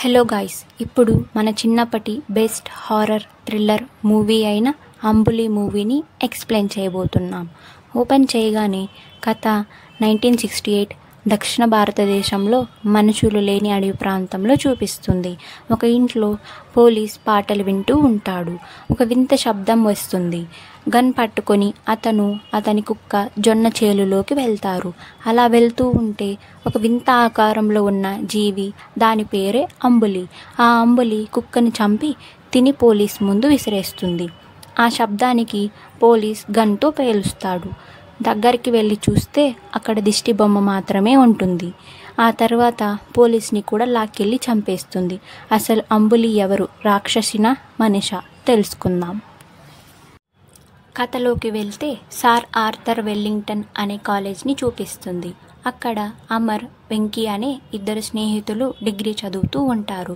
Hello guys, ఇప్పుడు మన చిన్నప్పటి బెస్ట్ హారర్ థ్రిల్లర్ మూవీ అయిన అంబులి మూవీని ఎక్స్ప్లెయిన్ చేయబోతున్నాం. ఓపెన్ చేయగానే కథ 1968 దక్షిణ భారతదేశంలో మనుషులు లేని అడవి ప్రాంతంలో చూపిస్తుంది. ఒక ఇంట్లో పోలీస్ పాటలు వింటూ ఉంటాడు. ఒక వింత శబ్దం వస్తుంది. గన్ పట్టుకొని అతని కుక్క జొన్న చేలులోకి వెళ్తారు. అలా వెళ్తూ ఉంటే ఒక వింత ఆకారంలో ఉన్న జీవి, దాని పేరే అంబులి. ఆ అంబులి కుక్కని చంపి తిని పోలీస్ ముందు విసిరేస్తుంది. ఆ శబ్దానికి పోలీస్ గన్తో పేలుస్తాడు. దగ్గరికి వెళ్ళి చూస్తే అక్కడ దిష్టి బొమ్మ మాత్రమే ఉంటుంది. ఆ తర్వాత పోలీస్ని కూడా లాక్కెళ్ళి చంపేస్తుంది. అసలు అంబులి ఎవరు, రాక్షసినా మనిషా తెలుసుకుందాం. కథలోకి వెళ్తే సార్ ఆర్థర్ వెల్లింగ్టన్ అనే కాలేజ్ని చూపిస్తుంది. అక్కడ అమర్, వెంకీ అనే ఇద్దరు స్నేహితులు డిగ్రీ చదువుతూ ఉంటారు.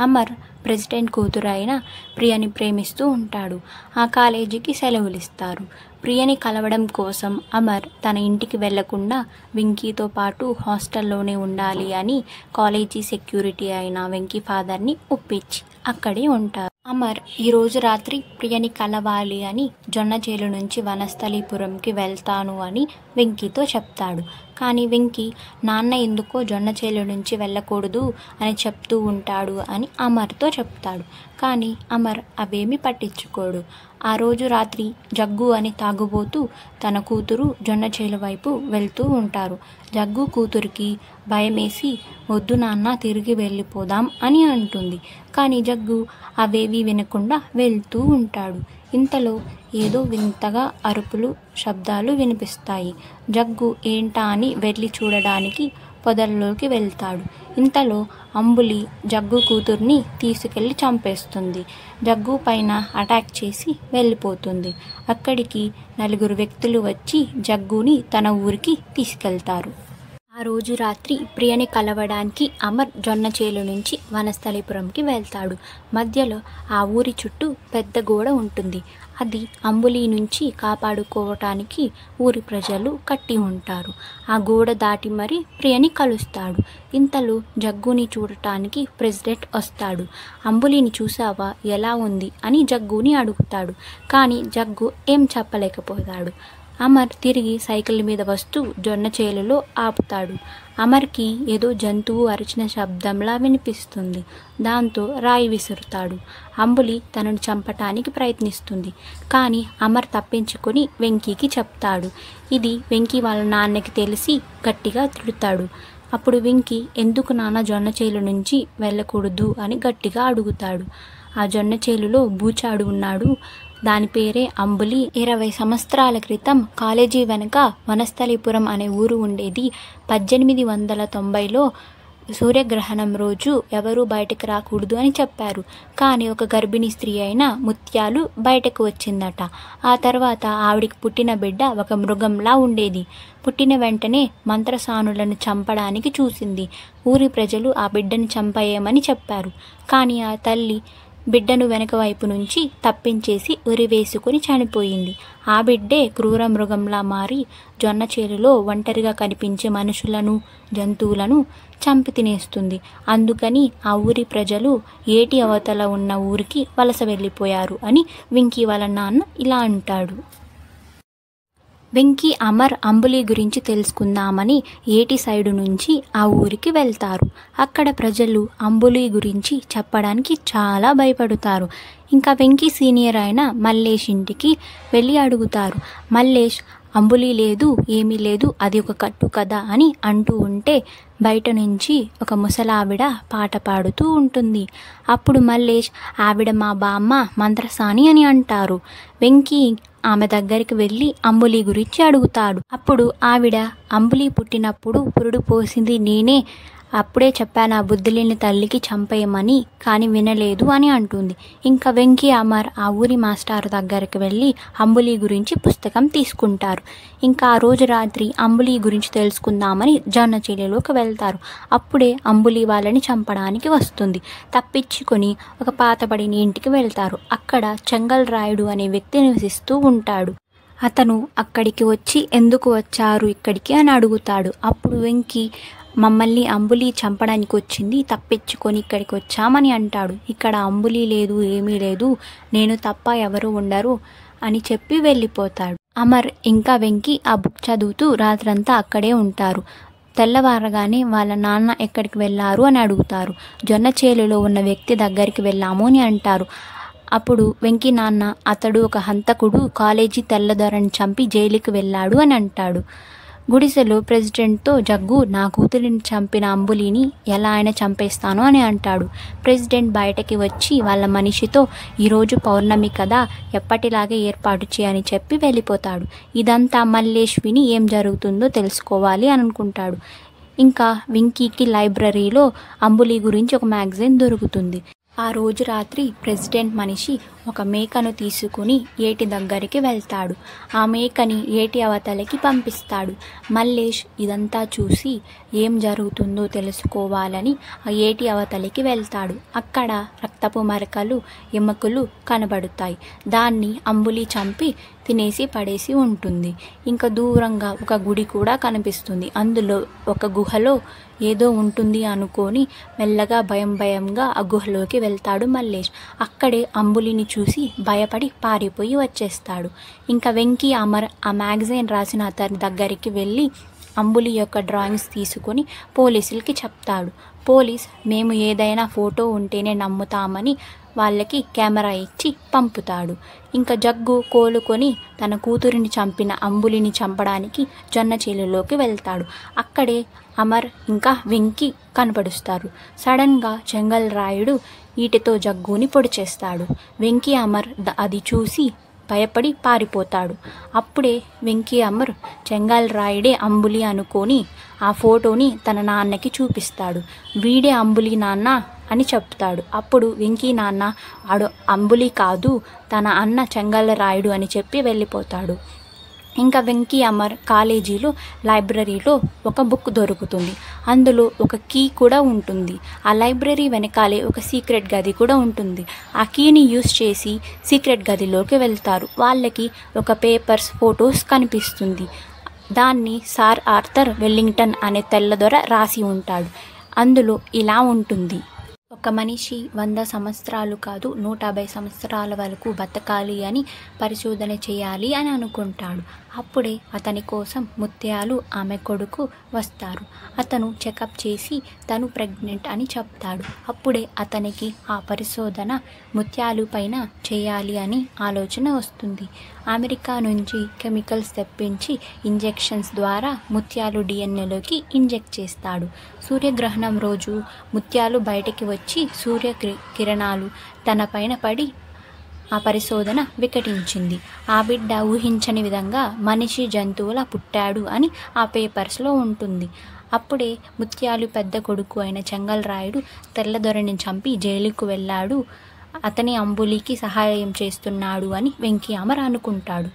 అమర్ ప్రెసిడెంట్ కూతురు అయిన ప్రియని ప్రేమిస్తూ ఉంటాడు. ఆ కాలేజీకి సెలవులు ఇస్తారు. ప్రియని కలవడం కోసం అమర్ తన ఇంటికి వెళ్లకుండా వెంకీతో పాటు హాస్టల్లోనే ఉండాలి అని కాలేజీ సెక్యూరిటీ అయిన వెంకీ ఫాదర్ని ఒప్పించి అక్కడే ఉంటారు. అమర్ ఈరోజు రాత్రి ప్రియని కలవాలి అని జొన్నచేలు నుంచి వనస్థలీపురంకి వెళ్తాను అని వెంకీతో చెప్తాడు. కానీ వెంకీ నాన్న ఎందుకో జొన్నచేలు నుంచి వెళ్ళకూడదు అని చెప్తూ ఉంటాడు అని అమర్తో చెప్తాడు. కానీ అమర్ అవేమీ పట్టించుకోడు. ఆ రోజు రాత్రి జగ్గు అని తాగుబోతూ తన కూతురు జొన్నచేలు వైపు వెళ్తూ ఉంటారు. జగ్గు కూతురికి భయమేసి వద్దు నాన్న, తిరిగి వెళ్ళిపోదాం అని అంటుంది. కానీ జగ్గు అవేవి వినకుండా వెళ్తూ ఉంటాడు. ఇంతలో ఏదో వింతగా అరుపులు, శబ్దాలు వినిపిస్తాయి. జగ్గు ఏంటా అని వెళ్ళి చూడడానికి పొదల్లోకి వెళ్తాడు. ఇంతలో అంబులి జగ్గు కూతుర్ని తీసుకెళ్లి చంపేస్తుంది. జగ్గు పైన అటాక్ చేసి వెళ్ళిపోతుంది. అక్కడికి 4 వ్యక్తులు వచ్చి జగ్గుని తన ఊరికి తీసుకెళ్తారు. ఆ రోజు రాత్రి ప్రియని కలవడానికి అమర్ జొన్నచేలు నుంచి వనస్థలీపురంకి వెళ్తాడు. మధ్యలో ఆ ఊరి చుట్టూ పెద్ద గోడ ఉంటుంది. అది అంబులి నుంచి కాపాడుకోవటానికి ఊరి ప్రజలు కట్టి ఉంటారు. ఆ గోడ దాటి మరీ ప్రియని కలుస్తాడు. ఇంతలో జగ్గుని చూడటానికి ప్రెసిడెంట్ వస్తాడు. అంబులిని చూసావా, ఎలా ఉంది అని జగ్గుని అడుగుతాడు. కానీ జగ్గు ఏం చెప్పలేకపోతాడు. అమర్ తిరిగి సైకిల్ మీద వస్తూ జొన్నచేలులో ఆపుతాడు. అమర్కి ఏదో జంతువు అరిచిన శబ్దంలా వినిపిస్తుంది. దాంతో రాయి విసురుతాడు. అంబులి తనను చంపటానికి ప్రయత్నిస్తుంది. కానీ అమర్ తప్పించుకొని వెంకీకి చెప్తాడు. ఇది వెంకీ వాళ్ళ నాన్నకి తెలిసి గట్టిగా తిడతాడు. అప్పుడు వెంకీ ఎందుకు నాన్న జొన్నచేలు నుంచి వెళ్ళకూడదు అని గట్టిగా అడుగుతాడు. ఆ జొన్నచేలులో బూచాడు ఉన్నాడు. దాని పేరే అంబులి. 20 సంవత్సరాల క్రితం కాలేజీ వెనక వనస్థలీపురం అనే ఊరు ఉండేది. 1890లో సూర్యగ్రహణం రోజు ఎవరూ బయటకు రాకూడదు అని చెప్పారు. కానీ ఒక గర్భిణీ స్త్రీ అయిన ముత్యాలు బయటకు వచ్చిందట. ఆ తర్వాత ఆవిడికి పుట్టిన బిడ్డ ఒక మృగంలా ఉండేది. పుట్టిన వెంటనే మంత్రసానులను చంపడానికి చూసింది. ఊరి ప్రజలు ఆ బిడ్డని చంపేయమని చెప్పారు. కానీ ఆ తల్లి బిడ్డను వెనక వైపు నుంచి తప్పించేసి ఉరివేసుకుని చనిపోయింది. ఆ బిడ్డే క్రూర మృగంలా మారి జొన్నచేలులో ఒంటరిగా కనిపించే మనుషులను, జంతువులను చంపి తినేస్తుంది. అందుకని ఆ ఊరి ప్రజలు ఏటి అవతల ఉన్న ఊరికి వలస వెళ్ళిపోయారు అని వెంకీ వాళ్ళ నాన్న ఇలా అంటాడు. వెంకీ, అమర్ అంబులి గురించి తెలుసుకుందామని ఏటి సైడు నుంచి ఆ ఊరికి వెళ్తారు. అక్కడ ప్రజలు అంబులి గురించి చెప్పడానికి చాలా భయపడతారు. ఇంకా వెంకీ సీనియర్ అయిన మల్లేష్ ఇంటికి వెళ్ళి అడుగుతారు. మల్లేష్ అంబులి లేదు, ఏమీ లేదు, అది ఒక కట్టు కథ అని అంటూ ఉంటే బయట నుంచి ఒక ముసలావిడ పాట పాడుతూ ఉంటుంది. అప్పుడు మల్లేష్, ఆవిడ మా బామ్మ మంత్రసాని అని అంటారు. వెంకీ ఆమె దగ్గరికి వెళ్ళి అంబులి గురించి అడుగుతాడు. అప్పుడు ఆవిడ అంబులి పుట్టినప్పుడు పురుడు పోసింది నేనే, అప్పుడే చెప్పాను ఆ బుద్ధి లేని తల్లికి చంపేయమని, కానీ వినలేదు అని అంటుంది. ఇంకా వెంకీ, అమర్ ఆ ఊరి మాస్టర్ దగ్గరికి వెళ్ళి అంబులి గురించి పుస్తకం తీసుకుంటారు. ఇంకా ఆ రోజు రాత్రి అంబులి గురించి తెలుసుకుందామని జొన్నచేలులోకి వెళ్తారు. అప్పుడే అంబులి వాళ్ళని చంపడానికి వస్తుంది. తప్పించుకొని ఒక పాతబడిన ఇంటికి వెళ్తారు. అక్కడ చెంగల్ రాయుడు అనే వ్యక్తి నివసిస్తూ ఉంటాడు. అతను అక్కడికి వచ్చి ఎందుకు వచ్చారు ఇక్కడికి అని అడుగుతాడు. అప్పుడు వెంకీ మమ్మల్ని అంబులి చంపడానికి వచ్చింది, తప్పించుకొని ఇక్కడికి వచ్చామని అంటాడు. ఇక్కడ అంబులి లేదు, ఏమీ లేదు, నేను తప్ప ఎవరు ఉండరు అని చెప్పి వెళ్ళిపోతాడు. అమర్ ఇంకా వెంకీ ఆ బుక్ చదువుతూ రాత్రంతా అక్కడే ఉంటారు. తెల్లవారగానే వాళ్ళ నాన్న ఎక్కడికి వెళ్ళారు అని అడుగుతారు. జొన్న చేలులో ఉన్న వ్యక్తి దగ్గరికి వెళ్ళాము అని అంటారు. అప్పుడు వెంకీ నాన్న, అతడు ఒక హంతకుడు, కాలేజీ తెల్లదొరని చంపి జైలుకి వెళ్ళాడు అని అంటాడు. గుడిసెలో ప్రెసిడెంట్తో జగ్గు నా కూతురిని చంపిన అంబులిని ఎలా అయినా చంపేస్తాను అని అంటాడు. ప్రెసిడెంట్ బయటకి వచ్చి వాళ్ళ మనిషితో ఈరోజు పౌర్ణమి కదా, ఎప్పటిలాగే ఏర్పాటు చేయని చెప్పి వెళ్ళిపోతాడు. ఇదంతా మల్లేష్ విని ఏం జరుగుతుందో తెలుసుకోవాలి అని అనుకుంటాడు. ఇంకా వెంకీకి లైబ్రరీలో అంబులి గురించి ఒక మ్యాగజైన్ దొరుకుతుంది. ఆ రోజు రాత్రి ప్రెసిడెంట్ మనిషి ఒక మేకను తీసుకుని ఏటి దగ్గరికి వెళ్తాడు. ఆ మేకని ఏటి అవతలకి పంపిస్తాడు. మల్లేష్ ఇదంతా చూసి ఏం జరుగుతుందో తెలుసుకోవాలని ఆ ఏటి అవతలికి వెళ్తాడు. అక్కడ రక్తపు మరకలు, ఎముకలు కనబడుతాయి. దాన్ని అంబులి చంపి తినేసి పడేసి ఉంటుంది. ఇంకా దూరంగా ఒక గుడి కూడా కనిపిస్తుంది. అందులో ఒక గుహలో ఏదో ఉంటుంది అనుకొని మెల్లగా భయంగా ఆ గుహలోకి వెళ్తాడు మల్లేష్. అక్కడే అంబులిని చూసి భయపడి పారిపోయి వచ్చేస్తాడు. ఇంకా వెంకీ అమర్ ఆ మ్యాగజైన్ రాసిన అతని దగ్గరికి వెళ్ళి అంబులి యొక్క డ్రాయింగ్స్ తీసుకొని పోలీసులకి చెప్తాడు. పోలీస్ మేము ఏదైనా ఫోటో ఉంటేనే నమ్ముతామని వాళ్ళకి కెమెరా ఇచ్చి పంపుతాడు. ఇంకా జగ్గు కోలుకొని తన కూతురిని చంపిన అంబులిని చంపడానికి జొన్న చేలులోకి వెళ్తాడు. అక్కడే అమర్ ఇంకా వెంకీ కనపడుస్తారు. సడన్గా చెంగల్ రాయుడు ఈటెతో జగ్గుని పొడి చేస్తాడు. వెంకీ అమర్ అది చూసి భయపడి పారిపోతాడు. అప్పుడే వెంకీ అమర్ చెంగల్ రాయుడే అంబులి అనుకొని ఆ ఫోటోని తన నాన్నకి చూపిస్తాడు. వీడే అంబులి నాన్న అని చెప్తాడు. అప్పుడు వెంకీ నాన్న వాడు అంబులి కాదు, తన అన్న చెంగల్ రాయుడు అని చెప్పి వెళ్ళిపోతాడు. ఇంకా వెంకీ అమర్ కాలేజీలో లైబ్రరీలో ఒక బుక్ దొరుకుతుంది. అందులో ఒక కీ కూడా ఉంటుంది. ఆ లైబ్రరీ వెనకాలే ఒక సీక్రెట్ గది కూడా ఉంటుంది. ఆ కీని యూస్ చేసి సీక్రెట్ గదిలోకి వెళ్తారు. వాళ్ళకి ఒక పేపర్స్, ఫొటోస్ కనిపిస్తుంది. దాన్ని సార్ ఆర్థర్ వెల్లింగ్టన్ అనే తెల్లదొర రాసి ఉంటాడు. అందులో ఇలా ఉంటుంది: ఒక మనిషి 100 సంవత్సరాలు కాదు 150 సంవత్సరాల వరకు బతకాలి అని పరిశోధన చేయాలి అని అనుకుంటాడు. అప్పుడే అతని కోసం ముత్యాలు ఆమె కొడుకు వస్తారు. అతను చెకప్ చేసి తను ప్రెగ్నెంట్ అని చెప్తాడు. అప్పుడే అతనికి ఆ పరిశోధన ముత్యాలు పైన చేయాలి అని ఆలోచన వస్తుంది. అమెరికా నుంచి కెమికల్స్ తెప్పించి ఇంజెక్షన్స్ ద్వారా ముత్యాలు డిఎన్ఏలోకి ఇంజెక్ట్ చేస్తాడు. సూర్యగ్రహణం రోజు ముత్యాలు బయటికి వచ్చి సూర్యకిరణాలు తన పైన పడి ఆ పరిశోధన వికటించింది. ఆ బిడ్డ ఊహించని విధంగా మనిషి జంతువుల పుట్టాడు అని ఆ పేపర్స్లో ఉంటుంది. అప్పుడే ముత్యాలు పెద్ద కొడుకు అయిన చెంగల్ రాయుడు తెల్లదొరని చంపి జైలుకు వెళ్ళాడు, అతని అంబులికి సహాయం చేస్తున్నాడు అని వెంకీ అమర్ అనుకుంటాడు.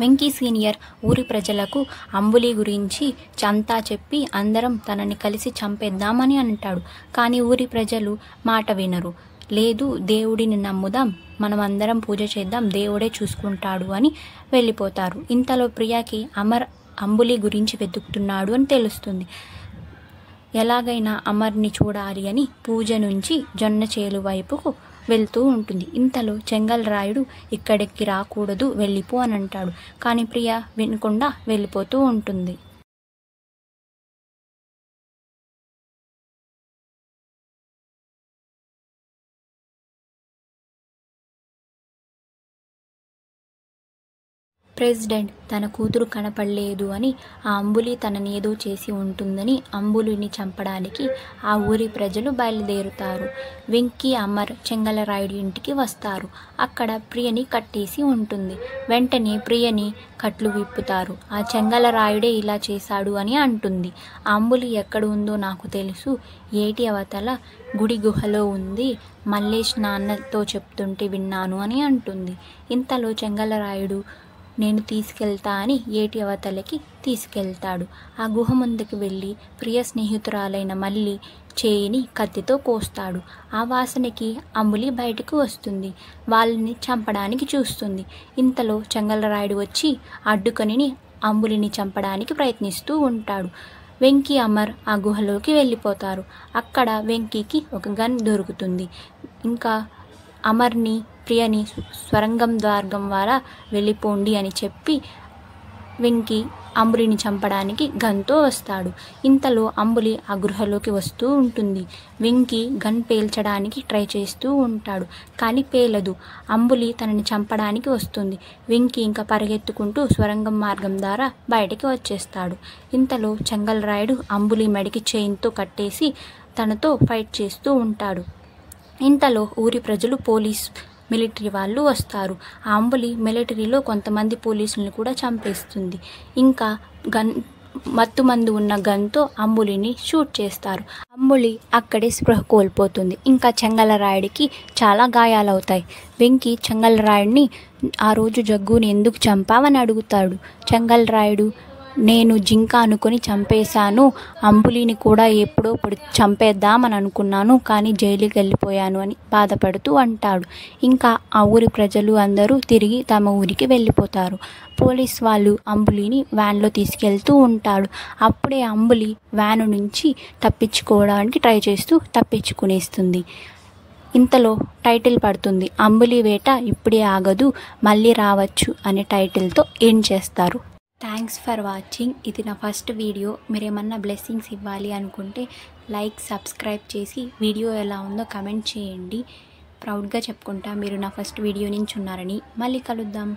వెంకీ సీనియర్ ఊరి ప్రజలకు అంబులి గురించి అంతా చెప్పి అందరం తనని కలిసి చంపేద్దామని అంటాడు. కానీ ఊరి ప్రజలు మాట వినరు. లేదు, దేవుడిని నమ్ముదాం, మనం అందరం పూజ చేద్దాం, దేవుడే చూసుకుంటాడు అని వెళ్ళిపోతారు. ఇంతలో ప్రియాకి అమర్ అంబులి గురించి వెతుకుతున్నాడు అని తెలుస్తుంది. ఎలాగైనా అమర్ని చూడాలి అని పూజ నుంచి జొన్న చేలు వైపుకు వెళ్తూ ఉంటుంది. ఇంతలో చెంగల్ రాయుడు ఇక్కడికి రాకూడదు, వెళ్ళిపో అని అంటాడు. కానీ ప్రియ వినకుండా వెళ్ళిపోతూ ఉంటుంది. ప్రెసిడెంట్ తన కూతురు కనపడలేదు అని, ఆ అంబులి తనని ఏదో చేసి ఉంటుందని అంబులిని చంపడానికి ఆ ఊరి ప్రజలు బయలుదేరుతారు. వెంకీ అమర్ చెంగలరాయుడి ఇంటికి వస్తారు. అక్కడ ప్రియని కట్టేసి ఉంటుంది. వెంటనే ప్రియని కట్లు విప్పుతారు. ఆ చెంగలరాయుడే ఇలా చేశాడు అని అంటుంది. ఆ అంబులి ఎక్కడ ఉందో నాకు తెలుసు, ఏటి అవతల గుడి గుహలో ఉంది, మల్లేష్ నాన్నతో చెప్తుంటే విన్నాను అని అంటుంది. ఇంతలో చెంగలరాయుడు నేను తీసుకెళ్తా అని ఏటి అవతలకి తీసుకెళ్తాడు. ఆ గుహ ముందుకు వెళ్ళి ప్రియ స్నేహితురాలైన మల్లి చేయిని కత్తితో కోస్తాడు. ఆ వాసనకి అంబులి బయటకు వస్తుంది. వాళ్ళని చంపడానికి చూస్తుంది. ఇంతలో చెంగలరాయుడు వచ్చి అడ్డుకొని అంబులిని చంపడానికి ప్రయత్నిస్తూ ఉంటాడు. వెంకీ అమర్ ఆ గుహలోకి వెళ్ళిపోతారు. అక్కడ వెంకీకి ఒక గన్ దొరుకుతుంది. ఇంకా అమర్ని ప్రియని స్వరంగం ద్వారం ద్వారా వెళ్ళిపోండి అని చెప్పి వెంకీ అంబులిని చంపడానికి గన్తో వస్తాడు. ఇంతలో అంబులి ఆ గృహలోకి వస్తూ ఉంటుంది. వెంకీ గన్ పేల్చడానికి ట్రై చేస్తూ ఉంటాడు, కానీ పేలదు. అంబులి తనని చంపడానికి వస్తుంది. వెంకీ ఇంకా పరిగెత్తుకుంటూ స్వరంగం మార్గం ద్వారా బయటికి వచ్చేస్తాడు. ఇంతలో చెంగల్ రాయుడు అంబులి మెడకి చైన్తో కట్టేసి తనతో ఫైట్ చేస్తూ ఉంటాడు. ఇంతలో ఊరి ప్రజలు మిలిటరీ వాళ్ళు వస్తారు. ఆ అంబులి మిలిటరీలో కొంతమంది పోలీసులను కూడా చంపేస్తుంది. ఇంకా మత్తుమందు ఉన్న గన్తో అంబులిని షూట్ చేస్తారు. అంబులి అక్కడే స్పృహ కోల్పోతుంది. ఇంకా చెంగలరాయుడికి చాలా గాయాలవుతాయి. వెంకీ చెంగలరాయుడిని ఆ రోజు జగ్గుని ఎందుకు చంపావని అడుగుతాడు. చెంగలరాయుడు, నేను జింక అనుకుని చంపేశాను, అంబులిని కూడా ఎప్పుడో చంపేద్దామని అనుకున్నాను, కానీ జైలుకి వెళ్ళిపోయాను అని బాధపడుతూ అంటాడు. ఇంకా ఆ ఊరి ప్రజలు అందరూ తిరిగి తమ ఊరికి వెళ్ళిపోతారు. పోలీస్ వాళ్ళు అంబులిని వ్యాన్లో తీసుకెళ్తూ ఉంటాడు. అప్పుడే అంబులి వ్యాన్ నుంచి తప్పించుకోవడానికి ట్రై చేస్తూ తప్పించుకునేస్తుంది. ఇంతలో టైటిల్ పడుతుంది. అంబులి వేట ఇప్పుడే ఆగదు, మళ్ళీ రావచ్చు అనే టైటిల్తో ఎండ్ చేస్తారు. Thanks for watching. ఇది నా ఫస్ట్ వీడియో. మీరేమన్నా బ్లెస్సింగ్స్ ఇవ్వాలి అనుకుంటే లైక్, సబ్స్క్రైబ్ చేసి వీడియో ఎలా ఉందో కమెంట్ చేయండి. ప్రౌడ్గా చెప్పుకుంటా మీరు నా ఫస్ట్ వీడియో నుంచి ఉన్నారని. మళ్ళీ కలుద్దాం.